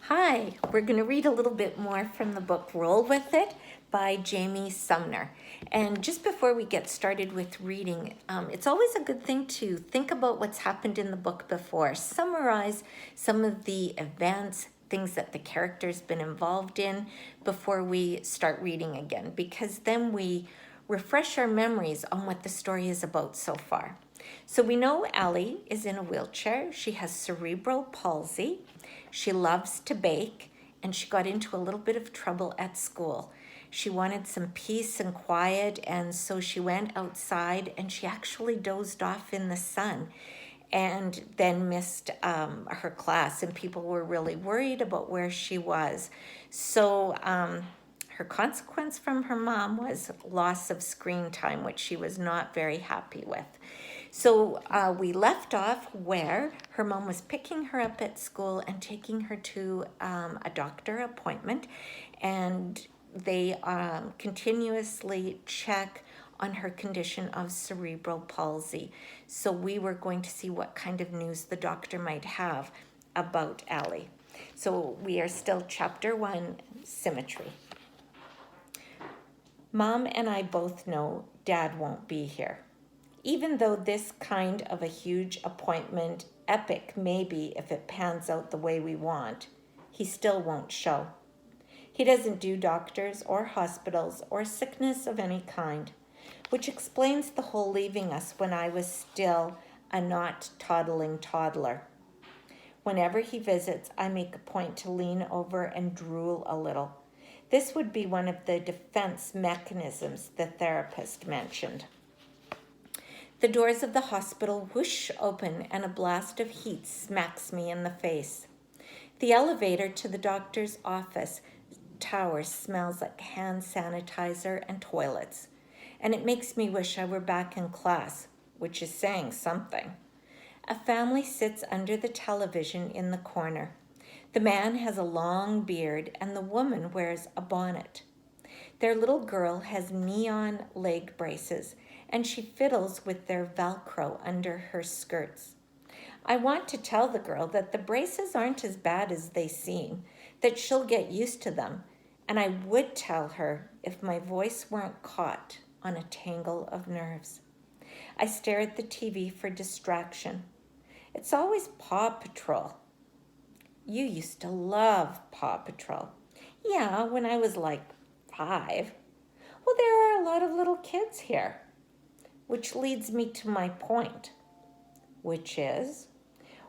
Hi, we're going to read a little bit more from the book Roll With It by Jamie Sumner. And just before we get started with reading, it's always a good thing to think about what's happened in the book before, summarize some of the events, things that the character's been involved in before we start reading again, because then we refresh our memories on what the story is about so far. So we know Ellie is in a wheelchair. She has cerebral palsy. She loves to bake, and she got into a little bit of trouble at school. She wanted some peace and quiet, and so she went outside and she actually dozed off in the sun and then missed her class, and people were really worried about where she was. So her consequence from her mom was loss of screen time, which she was not very happy with. So we left off where her mom was picking her up at school and taking her to a doctor appointment, and they continuously check on her condition of cerebral palsy. So we were going to see what kind of news the doctor might have about Ellie. So we are still chapter 1, Symmetry. Mom and I both know Dad won't be here. Even though this kind of a huge appointment, epic maybe if it pans out the way we want, he still won't show. He doesn't do doctors or hospitals or sickness of any kind, which explains the whole leaving us when I was still a not toddling toddler. Whenever he visits, I make a point to lean over and drool a little. This would be one of the defense mechanisms the therapist mentioned. The doors of the hospital whoosh open and a blast of heat smacks me in the face. The elevator to the doctor's office tower smells like hand sanitizer and toilets, and it makes me wish I were back in class, which is saying something. A family sits under the television in the corner. The man has a long beard and the woman wears a bonnet. Their little girl has neon leg braces, and she fiddles with their Velcro under her skirts. I want to tell the girl that the braces aren't as bad as they seem, that she'll get used to them, and I would tell her if my voice weren't caught on a tangle of nerves. I stare at the TV for distraction. It's always Paw Patrol. You used to love Paw Patrol. Yeah, when I was like 5. Well, there are a lot of little kids here. Which leads me to my point, which is,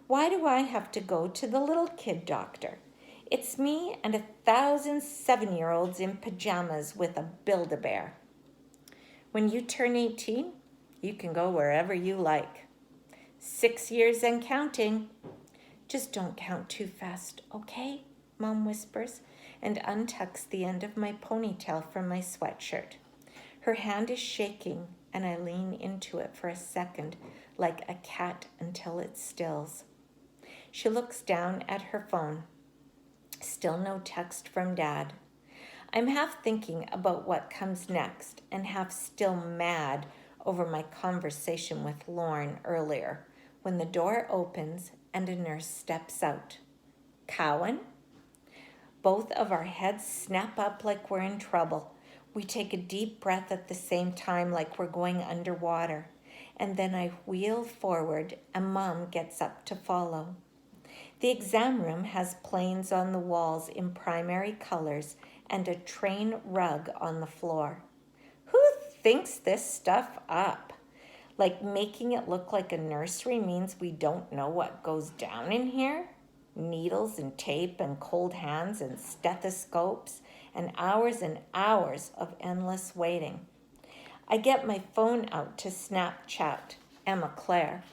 why do I have to go to the little kid doctor? It's me and 1,000 7-year-olds in pajamas with a Build-A-Bear. When you turn 18, you can go wherever you like. 6 years and counting. Just don't count too fast, okay? Mom whispers and untucks the end of my ponytail from my sweatshirt. Her hand is shaking, and I lean into it for a second, like a cat until it stills. She looks down at her phone. Still no text from Dad. I'm half thinking about what comes next, and half still mad over my conversation with Lauren earlier, when the door opens and a nurse steps out. Cowan? Both of our heads snap up like we're in trouble. We take a deep breath at the same time like we're going underwater, and then I wheel forward and Mom gets up to follow. The exam room has planes on the walls in primary colors and a train rug on the floor. Who thinks this stuff up? Like making it look like a nursery means we don't know what goes down in here? Needles and tape and cold hands and stethoscopes and hours of endless waiting. I get my phone out to Snapchat Emma Claire,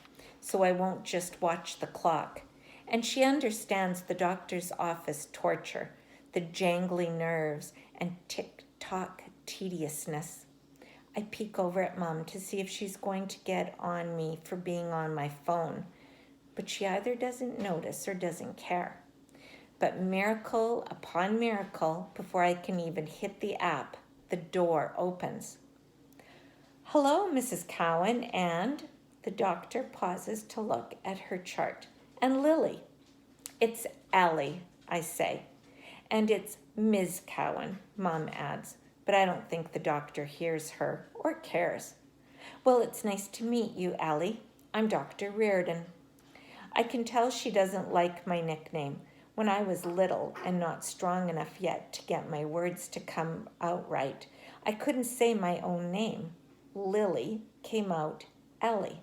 so I won't just watch the clock. And she understands the doctor's office torture, the jangly nerves and tick-tock tediousness. I peek over at Mom to see if she's going to get on me for being on my phone, but she either doesn't notice or doesn't care. But miracle upon miracle, before I can even hit the app, the door opens. Hello, Mrs. Cowan, and the doctor pauses to look at her chart. And Lily. It's Ellie. I say. And it's Ms. Cowan, Mom adds, but I don't think the doctor hears her or cares. Well, it's nice to meet you, Allie. I'm Dr. Reardon. I can tell she doesn't like my nickname. When I was little and not strong enough yet to get my words to come out right, I couldn't say my own name. Lily came out Ellie.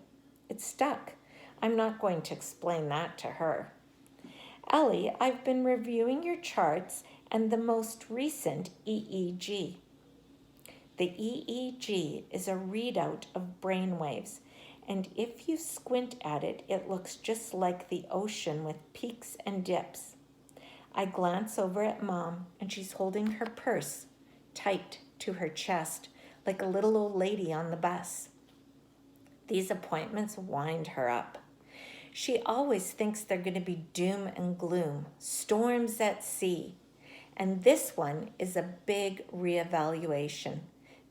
It stuck. I'm not going to explain that to her. Ellie, I've been reviewing your charts and the most recent EEG. The EEG is a readout of brain waves, and if you squint at it, it looks just like the ocean with peaks and dips. I glance over at Mom, and she's holding her purse tight to her chest like a little old lady on the bus. These appointments wind her up. She always thinks they're going to be doom and gloom, storms at sea. And this one is a big reevaluation,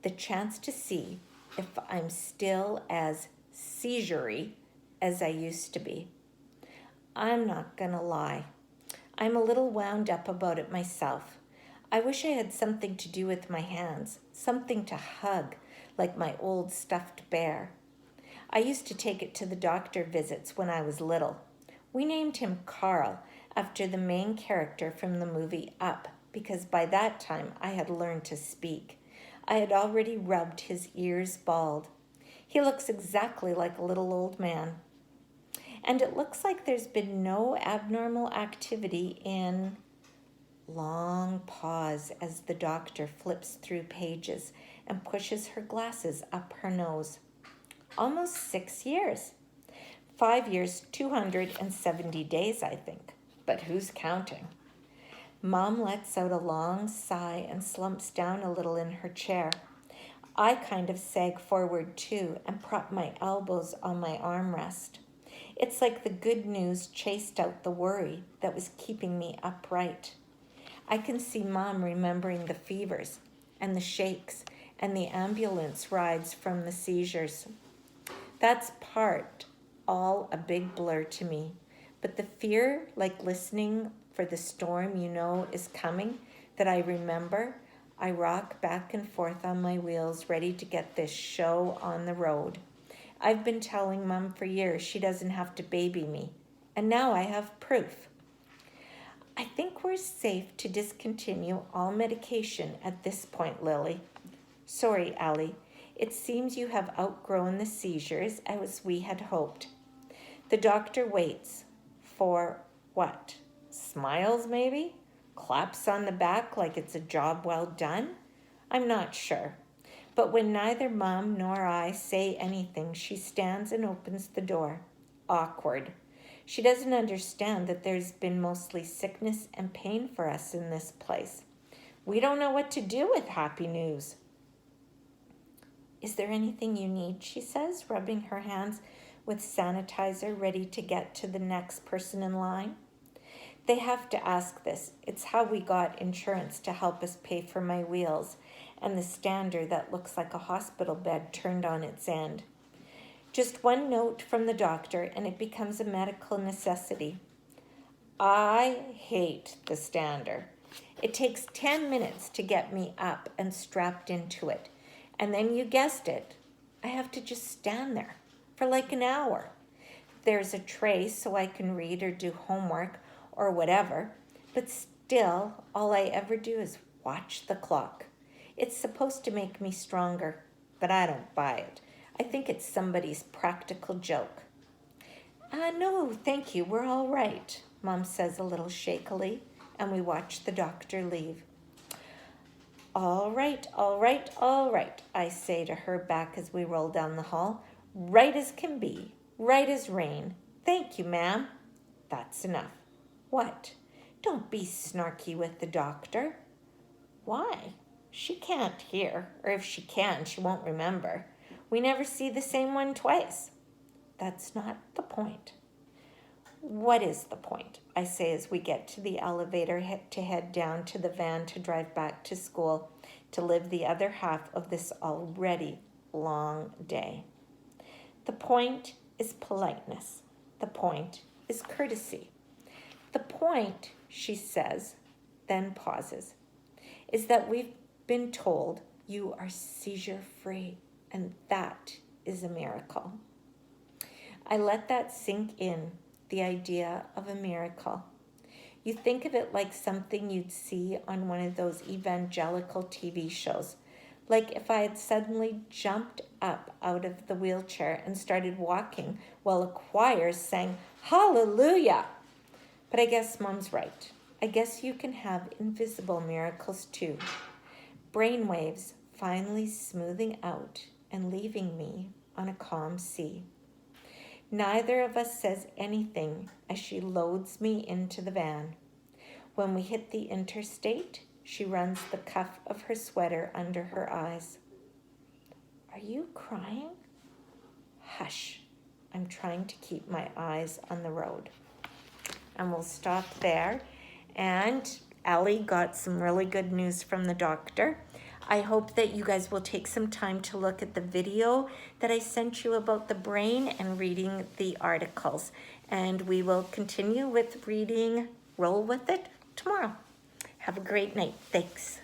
the chance to see if I'm still as seizure-y as I used to be. I'm not going to lie. I'm a little wound up about it myself. I wish I had something to do with my hands, something to hug, like my old stuffed bear. I used to take it to the doctor visits when I was little. We named him Carl, after the main character from the movie Up, because by that time I had learned to speak. I had already rubbed his ears bald. He looks exactly like a little old man. And it looks like there's been no abnormal activity in... Long pause as the doctor flips through pages and pushes her glasses up her nose. Almost 6 years. 5 years, 270 days, I think. But who's counting? Mom lets out a long sigh and slumps down a little in her chair. I kind of sag forward too and prop my elbows on my armrest. It's like the good news chased out the worry that was keeping me upright. I can see Mom remembering the fevers and the shakes and the ambulance rides from the seizures. That's all a big blur to me. But the fear, like listening for the storm you know is coming, that I remember, I rock back and forth on my wheels, ready to get this show on the road. I've been telling Mom for years she doesn't have to baby me, and now I have proof. I think we're safe to discontinue all medication at this point, Lily. Sorry, Allie. It seems you have outgrown the seizures as we had hoped. The doctor waits for what? Smiles, maybe? Claps on the back like it's a job well done? I'm not sure. But when neither Mom nor I say anything, she stands and opens the door. Awkward. She doesn't understand that there's been mostly sickness and pain for us in this place. We don't know what to do with happy news. Is there anything you need, she says, rubbing her hands with sanitizer, ready to get to the next person in line. They have to ask this. It's how we got insurance to help us pay for my wheels and the stander that looks like a hospital bed turned on its end. Just one note from the doctor and it becomes a medical necessity. I hate the stander. It takes 10 minutes to get me up and strapped into it. And then you guessed it, I have to just stand there for like an hour. There's a tray so I can read or do homework or whatever, but still, all I ever do is watch the clock. It's supposed to make me stronger, but I don't buy it. I think it's somebody's practical joke. No, thank you, we're all right, Mom says a little shakily, and we watch the doctor leave. All right, I say to her back as we roll down the hall. Right as can be, right as rain. Thank you, ma'am. That's enough. What? Don't be snarky with the doctor. Why? She can't hear, or if she can, she won't remember. We never see the same one twice. That's not the point. What is the point? I say as we get to the elevator to head down to the van to drive back to school to live the other half of this already long day. The point is politeness. The point is courtesy. The point she says, then pauses, is that we've been told you are seizure-free, and that is a miracle. I let that sink in, the idea of a miracle. You think of it like something you'd see on one of those evangelical TV shows. Like if I had suddenly jumped up out of the wheelchair and started walking while a choir sang Hallelujah. But I guess Mom's right. I guess you can have invisible miracles too. Brainwaves finally smoothing out and leaving me on a calm sea. Neither of us says anything as she loads me into the van. When we hit the interstate, she runs the cuff of her sweater under her eyes. Are you crying? Hush. I'm trying to keep my eyes on the road. And we'll stop there. And Allie got some really good news from the doctor. I hope that you guys will take some time to look at the video that I sent you about the brain and reading the articles. And we will continue with reading Roll With It tomorrow. Have a great night. Thanks.